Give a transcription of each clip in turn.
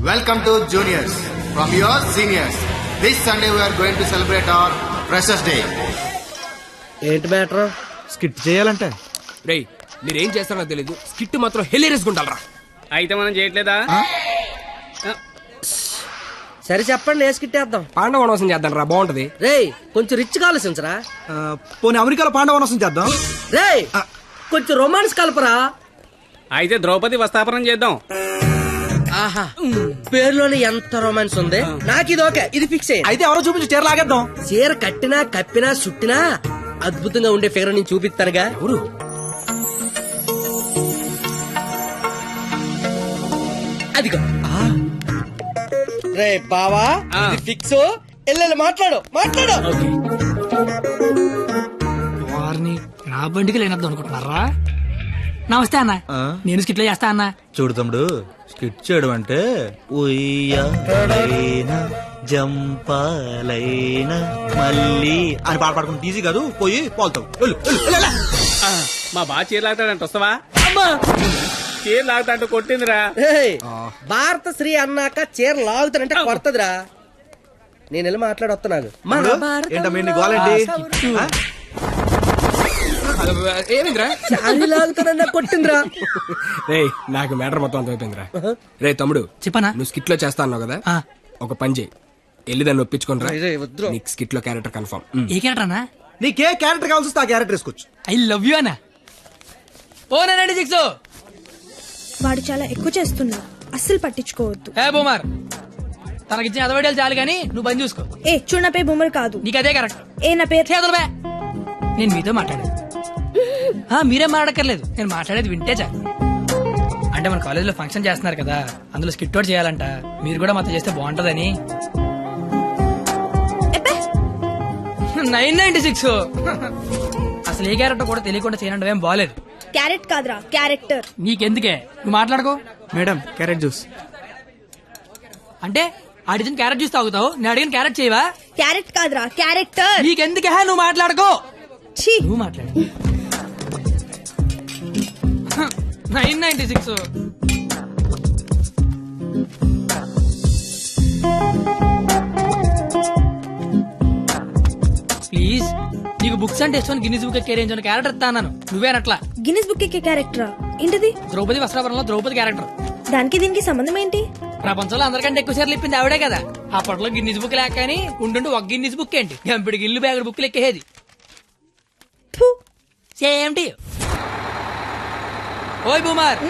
Welcome to Juniors from your seniors. This Sunday we are going to celebrate our Freshers Day. ఏంటి matter? Skit చేయాలంటే రేయ్ మీరేం చేస్తారో తెలీదు, స్కిట్ మాత్రం హిలేరియస్ గుంటాలరా. అయితే మనం చేయట్లేదా? సరే చెప్పండి, ఏ స్కిట్ వేద్దాం? పాండవ వనవాసం చేద్దాం రా, బాగుంటది. రేయ్ కొంచెం రిచ్ ఆలోచించరా. పోనీ అమెరికాలో పాండవనసం చేద్దాం. రేయ్ కొంచెం రొమాన్స్ కలపరా. అయితే ద్రౌపది వస్తాపనం చేద్దాం. ఆహా, పేరులోనే ఎంత రొమాన్స్ ఉంది. నాకు ఇది ఓకే, ఇది ఫిక్స్ అయ్యి. అయితే ఎవరో చూపించి చీర లాగేద్దాం. చీర కట్టినా కప్పినా చుట్టినా అద్భుతంగా ఉండే ఫిగర్ నేను చూపిస్తానుగా. ఎవరు? అదిగో. రే బావా, ఇది ఫిక్స్. ఎల్లెల్లి మాట్లాడు. వారిని నా బండికి లేనద్దు అనుకుంటున్నారా? నమస్తే అన్న, నేను స్కిట్లో చేస్తా అన్న. చూడు తమ్ముడు, స్కిట్ చేయడం అంటే ఉయ్యాలైనా జంపాలైనా మళ్ళీ అని పాట పాడుకుంటే ఈజీ కాదు. పోయి పోల్తావు. మా బాగా చీర లాగుతాడంట, వస్తావా? చీర లాగుతాంటూ కొట్టిందిరా. రేయ్, భారత శ్రీ అన్నాక చీర లాగుతానంటే కొడతదిరా. నేను వెళ్ళి మాట్లాడొస్తున్నాను. ఏంటమ్మా నీ గోలండి? ఏమైందిరా? చాలి లాగుతానన్నా కొట్టిందిరా. రేయ్ నాకు మ్యాటర్ మొత్తం అంత అయిపోయిందిరా. రే తమ్ముడు, చెప్పనా? నువ్వు స్కిట్ లో చేస్తా అన్నావు కదా, ఆ. ఒక పని చేయి, వెళ్ళి దాన్ని ఒప్పించుకోనరా. రేయ్, వద్దురా. నీకు స్కిట్ లో క్యారెక్టర్ కన్ఫర్మ్. ఏ క్యారెక్టర్ అన్నా? నీకే క్యారెక్టర్ కావాల్సి వస్తే ఆ క్యారెక్టర్ వేసుకోవచ్చు. ఐ లవ్ యూ అన్న. ఓ 96 వాడు చాలా ఎక్కువ చేస్తున్నా, అస్సలు పట్టించుకోవద్దు. హే బూమర్, తనకిచ్చిన అదవడాలు చాలు గానీ నువ్వు పని చూసుకో. ఏ చూడు, నా పేరు బొమ్మరు కాదు. నీకు అదే కరెక్ట్. ఏ నా పేరు చేతులు బే. నేను మీతో మాట్లాడేది. మీరేం మాట్లాడక్కర్లేదు, నేను మాట్లాడేది వింటే చాలు. అంటే మన కాలేజీలో ఫంక్షన్ చేస్తున్నారు కదా, అందులో స్కిట్ అవుట్ చేయాలంట. మీరు కూడా మాతో చేస్తే బాగుంటదని. 996 అసలు ఏ క్యారెక్టర్ కూడా తెలియకుండా చేయడం ఏం బాలేదు. క్యారెట్ కాదురా, క్యారెక్టర్. నీకెందుకే, నువ్వు మాట్లాడుకో. Madam carrot juice. అంటే అడిగిన క్యారెట్ జ్యూస్ తాగుతావు, నేను అడిగిన క్యారెట్ చేయవా? క్యారెట్ కాదురా, క్యారెక్టర్. నీకెందుకే, నువ్వు మాట్లాడుకో. ఛీ, నువ్వు మాట్లాడు. 996 ప్లీజ్. నీకు బుక్స్ అంటే ఇష్టం, గిన్నీస్ బుక్ కెరీర్ అని క్యారెక్టర్ ఇస్తాను. నువ్వేనట్లా. గిన్నిస్ బుక్ ఎక్కే క్యారెక్టరా? ఏంటిది? ద్రౌపది వస్త్రాభరణంలో ద్రౌపది క్యారెక్టర్. దానికి దీనికి సంబంధం ఏంటి? ప్రపంచంలో అందరికంటే ఎక్కువ సార్లు ఇప్పింది ఆవిడే కదా. అప్పట్లో గిన్నీస్ బుక్ లేక కానీ ఉండుండి ఒక గిన్నీస్ బుక్ ఏంటి, గంపిడి గిల్లు బ్యాగుడు బుక్లు ఎక్కేది. ఫు. Same to you. ఓయ్ బూమర్,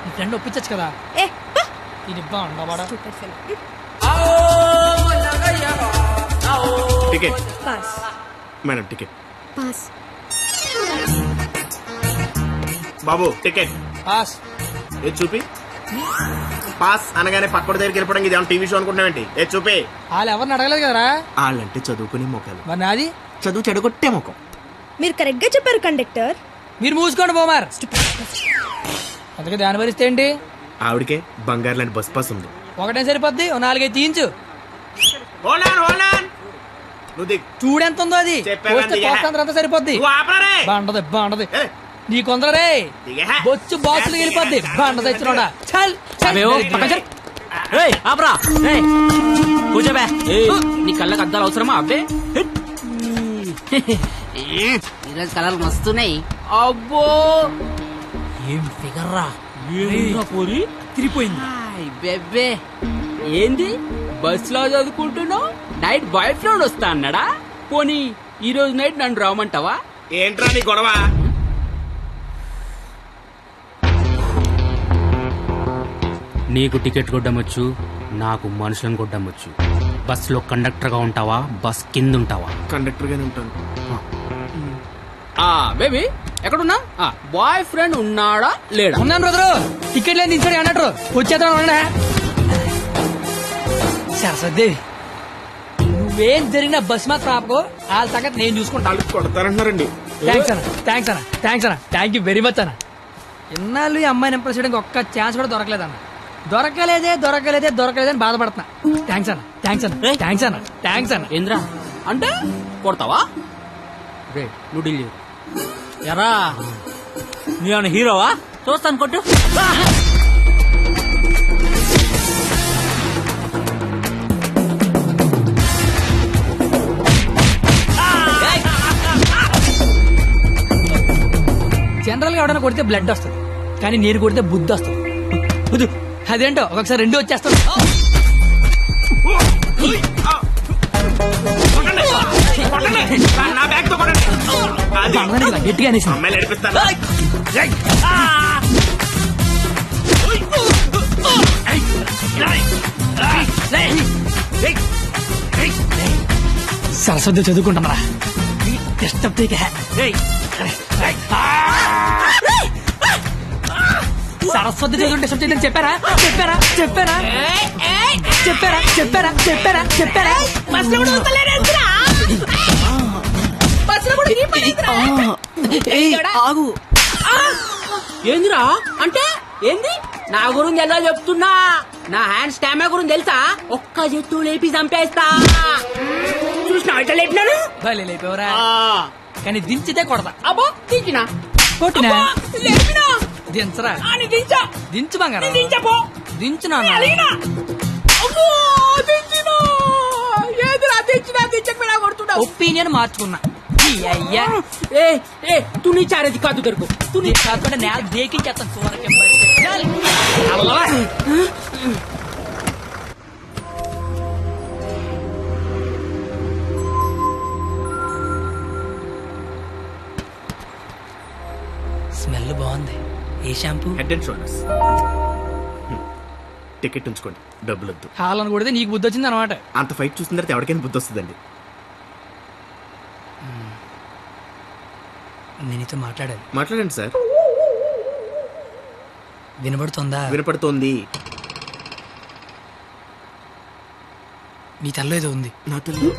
నీ ఫ్రెండ్ ఒప్పించచ్చు కదా. ఏ పా. ఇది బాగుండవాడా? Stupid fellow. Ticket. Pass. Madam ticket. Pass. బాబు టికెట్. పాస్. ఏ చూపి. పాస్ అనగానే పక్కన దగ్గరికి వెళ్ళిపోవడం ఇది టీవీ షో అనుకుంటున్నావేంటి? ఏ చూపి. వాళ్ళు ఎవరిని అడగలేదు కదరా. వాళ్ళంటే చదువుకునే మొక్కలు, మరి నాది చదువు చెడగొట్టే మొక్కం. మీరు కరెక్ట్ గా చెప్పారు కండక్టర్. మీరు మూసుకోండి బోమార్. అందుకే దాని భరిస్తే ఏంటి? ఆవిడకే బంగారు లాంటి బస్ పాస్ ఉంది. ఒకటే సరిపోద్ది, ఓ 4-5 తీయించు. నువ్వు దిగు. చూడెంత ఉందో అది. చెప్పాను పోస్తే దిగా. పోస్తే అంతా సరిపోద్ది. నువ్వు ఆపరా రే. బాగుంటది ఏ. నీ కొందరే దిగా. బొచ్చు బాక్సులు వెళ్ళిపోద్ది. బాగుంటది ఇచ్చినోడా. చల్ ఆపరా కూర్చోబే. నీ కళ్ళకి అద్దాలు అవసరమా? అబ్బే ఈరోజు కలర్లు మస్తున్నాయి. అబ్బో ఏం ఫిగర్ రా. పోరి తిరిగిపోయింది. బెబ్బే ఏంది బస్ లో చదువుకుంటున్నావు? నైట్ బాయ్ ఫ్రెండ్ వస్తా అన్నాడా? పోనీ ఈ రోజు నైట్ నన్ను రామంటావా? ఏంట్రా నీ గొడవ? నీకు టికెట్ కొట్టమొచ్చు, నాకు మనుషులను కొట్టమొచ్చు. బస్ లో కండక్టర్ గా ఉంటావా, బస్ కింద ఉంటావా? కండక్టర్ గానే ఉంటాను. బేబీ ఎక్కడున్నా? బాయ్ ఫ్రెండ్ ఉన్నాడా లేడా? ఉన్నాను బ్రదరు. టికెట్ లేని దించాడు అన్నట్టు వచ్చేద్దాం. సరస్వదేవి, నువ్వేం జరిగిన బస్ మాత్రం ఆపకో. వాళ్ళ సంగతి నేను చూసుకుంటా. కొడతారంటున్నారండి. థ్యాంక్స్ అన్న. థ్యాంక్ యూ వెరీ మచ్ అన్న. ఇన్నాళ్ళు ఈ అమ్మాయిని ఇంప్రెస్ చేయడానికి ఒక్క ఛాన్స్ కూడా దొరకలేదన్న. దొరకలేదని బాధపడుతున్నా. థ్యాంక్స్ అన్న. ఏంద్రా అంటే కొడతావా? రే నువ్వు డీల్ చేయు. ఎరా నీ హీరోవా? చూస్తాను కొట్టు. గా ఎవడైనా కొడితే బ్లడ్ వస్తుంది, కానీ నేను కొడితే బుద్ధి వస్తుంది. అదేంటో ఒకసారి రెండు వచ్చేస్తాను. గట్టిగా అనేసి సరస్వతి చదువుకుంటామరా. సరస్వతి చదువుకుంటే డిస్టర్బ్ చేయదని చెప్పారా చెప్పారా చెప్పారా చెప్పారా చెప్పారా చెప్పారా చెప్పారా ఆగు. ఏందిరా అంటే ఏంది? నా గురించి ఎలా చెప్తున్నా? నా హ్యాండ్ స్టామినా గురించి తెలుసా? ఒక్క చెట్టు లేపి చంపేస్తా. చూసినా ఇట్లా లేపినాను. భలే లేపేవరా, కానీ దించితే కొడతా. అబ్బో దించినా కొట్టినా లేపినా దించరా దించా దించు బంగారం దించపో దించునా ఏదిరా దించినా దించకపోయినా కొడుతున్నా. ఒపీనియన్ మార్చుకున్నా. అయ్యా ఏ ఏ తు నీ చారేది కాదు దొరుకు తు నీ కాకుండా నేల దేకించేస్తాను చూడకే. స్మెల్ బాగుంది. ఏ shampoo? Head and shoulders. Ticket ఉంచుకోండి, డబ్బులు వద్దు. హాలను కొడితే నీకు బుద్ధి వచ్చింది అనమాట. అంత ఫైట్ చూసిన తర్వాత ఎవరికైనా బుద్ధి వస్తుందండి. నేను నీతో మాట్లాడాలి. మాట్లాడండి సార్. వినబడుతుందా? వినపడుతోంది. నీ తల్లో ఏదో ఉంది. నా తల్లి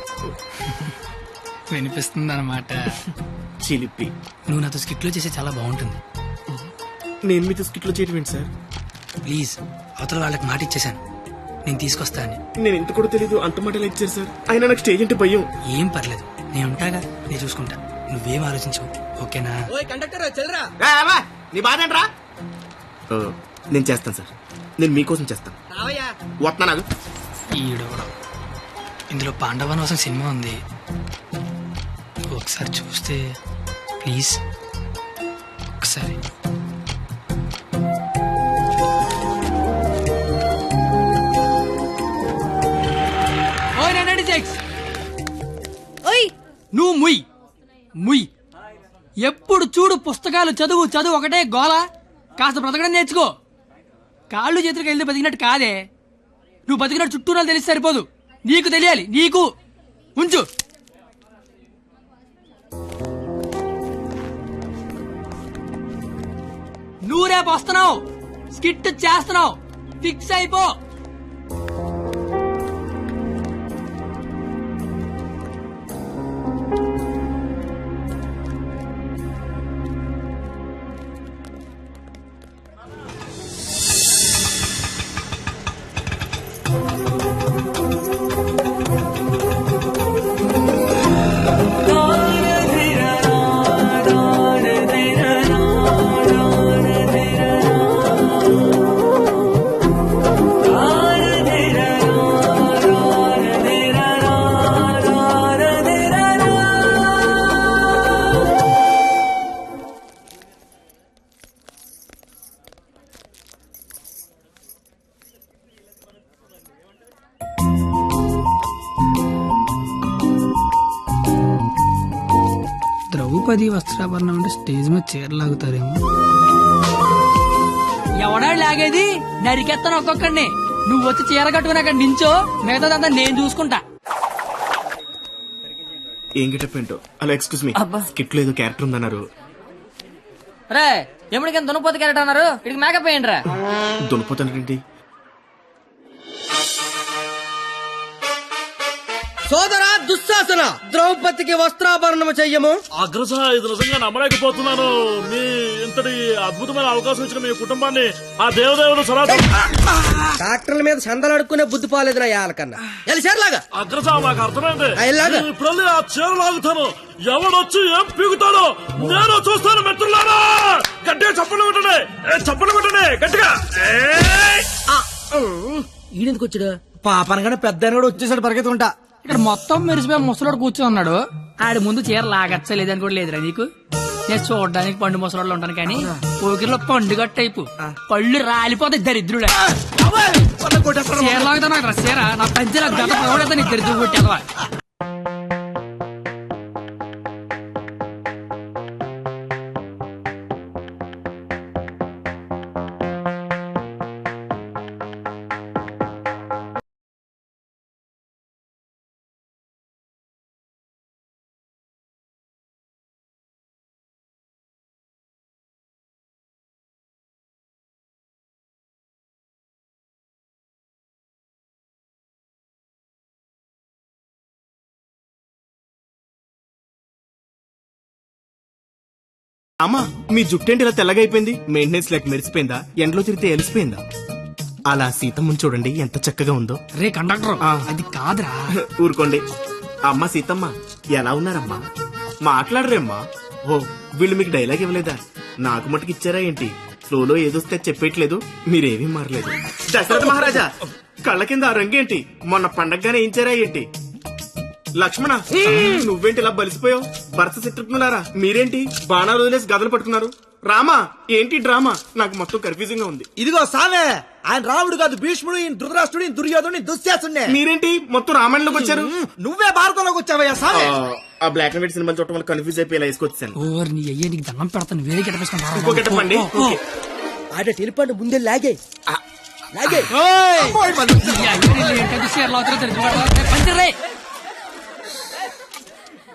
వినిపిస్తుంది అనమాట. చిలిపి. నువ్వు నాతో స్కిట్లో చేస్తే చాలా బాగుంటుంది. నేను మీతో స్కిట్లో చేయటం ఏంటి సార్? ప్లీజ్, అవతల వాళ్ళకి మాట ఇచ్చేసాను, నేను తీసుకొస్తా అని. నేను ఇంత కూడా తెలీదు, అంత మాటలు ఇచ్చారు సార్. అయినా నాకు స్టేజ్ అంటే భయం. ఏం పర్లేదు, నేను ఉంటాగా, నేను చూసుకుంటా. నువ్వేం ఆలోచించవు, ఓకేనా? నీ బాధ ఏంట్రా? నేను చేస్తాను సార్, నేను మీకోసం చేస్తాను. వస్తున్నా నాకు. ఈడవడం. ఇందులో పాండవనవాసం సినిమా ఉంది, ఒకసారి చూస్తే ప్లీజ్. ఒకసారి నువ్వు ముయ్ ముయ్. ఎప్పుడు చూడు పుస్తకాలు చదువు చదువు ఒకటే గోల. కాస్త బ్రతకడం నేర్చుకో. కాళ్ళు చేతులకు వెళ్తే బతికినట్టు కాదే. నువ్వు బతికినట్టు చుట్టూ తెలిసి సరిపోదు, నీకు తెలియాలి. నీకు ఉంచు. నువ్వు రేపు వస్తున్నావు, స్కిట్ చేస్తున్నావు, ఫిక్స్ అయిపో. ద్రౌపది వస్త్రాభరణం అంటే స్టేజ్ మీద చీరలాగుతారేమో. ఎవడా లాగేది? నరికెత్తాను ఒక్కొక్కడిని. నువ్వు వచ్చి చీర కట్టుకుని అక్కడ నించో, మిగతాదంతా నేను చూసుకుంటా. ఏం గెటప్ ఏంటో. అలా ఎక్స్క్యూజ్ మీ, స్కిట్ లో ఏదో క్యారెక్టర్ ఉందన్నారు. రే ఎప్పటికైనా దునపోతు క్యారెక్టర్ అన్నారు, ఇక్కడికి మేకప్ అయ్యండి రా. దునిపోతానండి. సోదరా దుశ్శాసన, ద్రౌపదికి వస్త్రాభరణము చెయ్యము. అగ్రస, ఇది నిజంగా నమ్మలేకపోతున్నాను. మీ ఇంతటి అద్భుతమైన అవకాశం ఇచ్చిన మీ కుటుంబాన్ని ఆ దేవదేవుడు డాక్టర్ల మీద చందలు అడుక్కునే బుద్ధి పోలేదు నా యాలకన్నా. చీరలాగా అగ్రస, మాకు అర్థమైంది. ఇలాగా ఇప్పుడు ఆ చీర లాగుతాను, ఎవడొచ్చి ఏం పీగుతాడో నేను చూస్తాను. మిత్రులారా, గట్టిగా చప్పట్లు కొట్టండి, చప్పట్లు కొట్టండి గట్టిగా. ఈడెందుకు వచ్చాడు? పాపనగానే పెద్ద వచ్చేసాడు పరిగెత్తుకుంటా. ఇక్కడ మొత్తం మెరిసిపోయి ముసలోడు కూర్చొని ఉన్నాడు. ఆడి ముందు చీర లాగచ్చలేదని కూడా లేదురా నీకు. నేను చూడడానికి పండు ముసలోళ్ళు ఉంటాను కానీ పోకిరిలో పండుగ టైపు పళ్ళు రాలిపోతాయి దరిద్రుడే. చీరలాగుతా నాకు రసేరా నా పంచల గత పోవడతా నీ దరిద్రుడు కొట్టేదవా. అమ్మా మీ జుట్టేంటి ఇలా తెల్లగా అయిపోయింది? మెయింటెనెన్స్ లేక మెరిసిపోయిందా? ఎండలో తిరిగితే ఎలిసిపోయిందా? అలా సీతమ్మని చూడండి ఎంత చక్కగా ఉందో. రే కండక్టర్ అది కాదురా. ఊరుకోండి. అమ్మా సీతమ్మ ఎలా ఉన్నారమ్మా? మాట్లాడరేమ్మా? ఓ వీళ్ళు మీకు డైలాగ్ ఇవ్వలేదా? నాకు మటుకు ఇచ్చారా ఏంటి? ఫ్లోలో ఏదొస్తే చెప్పేయట్లేదు, మీరేమీ మారలేదు. దశరథ మహారాజా కళ్ళ కింద ఆ రంగేంటి? మొన్న పండగగానే ఏంచారా ఏంటి? లక్ష్మణ నువ్వేంటి ఇలా బలిసిపోయావు? భరత శత్రుఘ్నులారా మీరేంటి బాణాలు వదిలేసి గదలు పట్టుకున్నారు? రామా ఏంటి డ్రామా? నాకు మొత్తం కన్ఫ్యూజింగ్ గా ఉంది. ఇదిగో సామే, ఆయన రాముడు కాదు, భీష్ముడు, ఈయన ధృతరాష్ట్రుడు, ఈయన దుర్యోధనుడు, దుశ్శాసుడే. మీరేంటి మొత్తం రామాయణంలోకి వచ్చారు? నువ్వే భారతంలోకి వచ్చావయ్యా సామే. ఆ బ్లాక్ అండ్ వైట్ సినిమా చూడటం వల్ల కన్ఫ్యూజ్ అయిపోయి ఇలా వేసుకొచ్చాను. ఓర్ నీ అయ్యే నీకు దండం పెడతాను వేరే కెట్టపేసుకుంటా. ఇంకో గెటప్పండి. ఆడ టెలిపండి ముందే లాగే లాగే.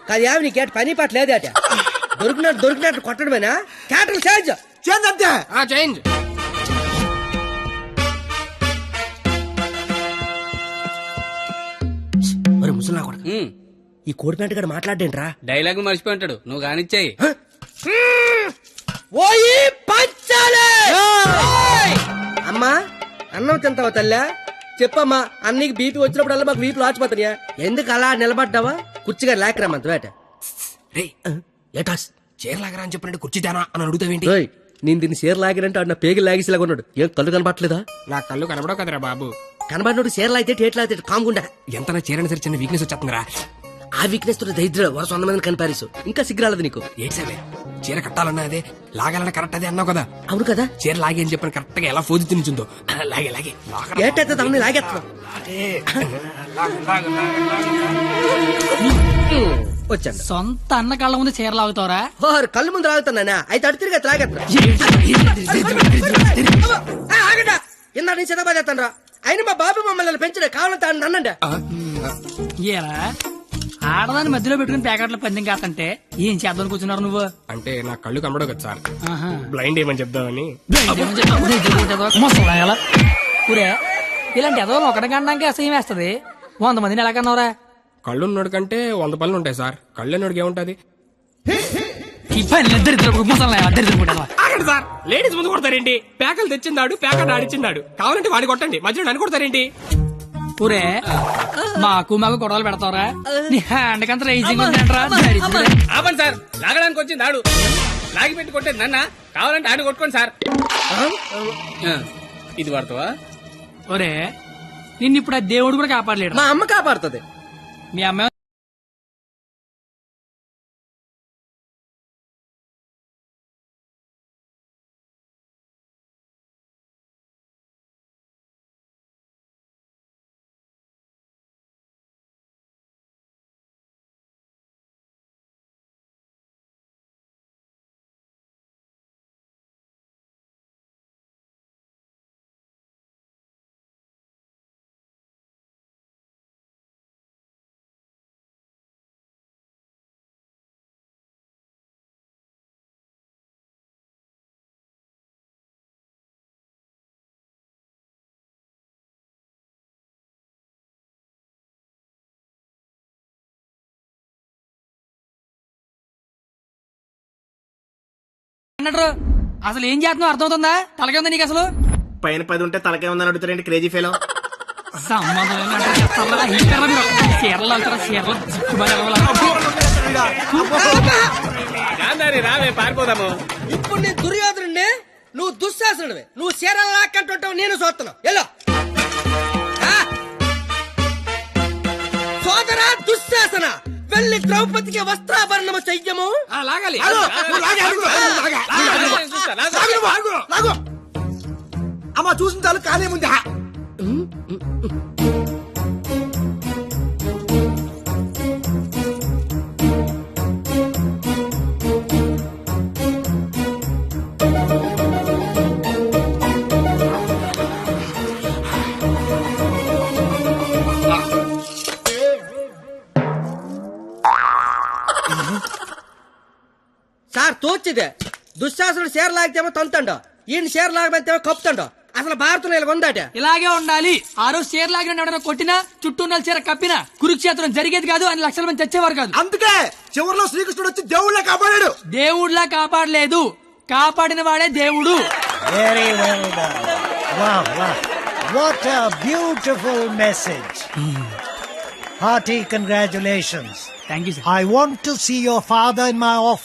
కాదు యావి నీకేట పని పాట లేదేట? దొరికినట్టు కొట్టడమేనా? క్యాటర్ చేంజ్ చేంజ్ అంతే. చేంజ్. ముసలా కొడుకు ఈ కోడి ప్యాంట్ గడ మాట్లాడేంట్రా? డైలాగ్ మర్చిపోయి ఉంటాడు, నువ్వు కానిచ్చాయి. ఓయి పంచాలే. అమ్మా అన్నం తింటావా తల్లా? చెప్పమ్మా, అన్నీకి బీపీ వచ్చినప్పుడల్లా మాకు వీపులు ఆచిపోతాయా? ఎందుకు అలా నిలబడ్డావా? కుర్చీగా లేకరామంత వేట. రే ఏటాస్ చీర లాగరా అని చెప్పినట్టు కుర్చీ తేనా అని అడుగుతావేంటి? నేను దీన్ని చీర లాగినంటే అన్న పేగి లాగేసేలాగా ఉన్నాడు. ఏం కళ్ళు కనపట్లేదా? నా కళ్ళు కనబడవు కదరా బాబు. కనబడినోడు చీర లాగితే టేట్ లాగితే కాముకుండా. ఎంత నా చీరని సరే చిన్న వీక్నెస్ వచ్చేస్తుందిరా. ఆ వీక్నెస్ తో దరిద్ర వరుస 100 మందిని కనిపారేసు. ఇంకా సిగ్గురాలదు నీకు. ఏడ్సావే చీర కట్టాలన్నా అదే, లాగాలన్నా కరెక్ట్ అదే అన్నావు కదా. అవును కదా. చీర లాగే అని చెప్పిన కరెక్ట్ గా ఎలా ఫోజు తినిచుందో లాగే లాగే ఏటైతే తమని లాగేస్తున్నావు. వచ్చాను. సొంత అన్న కళ్ళ ముందు చీర లాగుతావరా? కళ్ళు ముందు లాగుతున్నానా? అయితే అటు తిరిగి లాగేస్తున్నా. ఇందా నేను చిన్నబాదేస్తాను రా. అయినా మా బాబు మమ్మల్ని పెంచడే కావాలంటే నన్నండి. ఏరా ఆడదాన్ని మధ్యలో పెట్టుకుని ప్యాకెట్ల పందెం కాదంటే ఏం చేద్దాం కూర్చున్నారు నువ్వు? అంటే నా కళ్ళు కనబడవు కదా సార్, బ్లైండ్ ఏమని చెప్దామని. ఊరే ఇలాంటి ఎదవలు ఒకటి కనడానికి అసహ్యం వేస్తది. 100 మందిని ఎలా కన్నావురా? కళ్ళు ఉన్నోడు కంటే 100 పనులు ఉంటాయి సార్. కళ్ళు ఉన్నోడికి ఏముంటది? ఆగండి సార్, లేడీస్ ముందు కొడతారేంటి? ప్యాకలు తెచ్చిందాడు, ప్యాకెట్ ఆడిచ్చిందాడు. కావాలంటే వాడి కొట్టండి, మధ్యలో నన్ను కొడతారేంటి? ఊరే మాకు గొడవలు పెడతావరా? నీ హ్యాండ్ కంత రైజింగ్ ఆపండి సార్, లాగడానికి వచ్చింది ఆడు. లాగి పెట్టి కొట్టేది నన్న. కావాలంటే ఆడు కొట్టుకోండి సార్. ఇది పడతావా? ఒరే నిన్ను ఇప్పుడు ఆ దేవుడు కూడా కాపాడలేడు. మా అమ్మ కాపాడుతుంది. మీ అమ్మ అసలు ఏం చేస్తున్నావు అర్థమవుతుందా? తలకే ఉందా నీకు అసలు? పైన 10 ఉంటే తలకే ఉందని అడుగుతారేంటి క్రేజీ ఫెలో? రావే పారిపోదాము. ఇప్పుడు నేను దుర్యోధనుడే, నువ్వు దుశ్శాసనుడివే. నువ్వు చీరలు లాక్కంటుంటావు, నేను చూస్తున్నావు. ఎలా సోదరా దుశ్శాసన, పెళ్లి ద్రౌపదికి వస్త్రాభరణము చెయ్యము. లాగాలి అమ్మ చూసిన చాలు కానీ ముందు సార్ తోచిదే దుశ్శాసనుడు షేర్ లాగితేమో తంతండో, ఈయన షేర్ లాగమంతేమో కప్పుతండో. అసలు భారతంలో ఇలా ఉందాట. ఇలాగే ఉండాలి. ఆ రోజు చీర లాగిన ఎవడన్నా కొట్టినా చుట్టూ ఉన్న చీర కప్పినా కురుక్షేత్రం జరిగేది కాదు, అని లక్షల మంది చచ్చేవారు కాదు. అందుకే చివరిలో శ్రీకృష్ణుడు వచ్చి దేవుళ్ళ కాపాడాడు. దేవుడిలా కాపాడలేదు, కాపాడిన వాడే దేవుడు. Very well done. Wow, wow. What a beautiful message. Hearty congratulations. Thank you sir. I want to see your father in my office.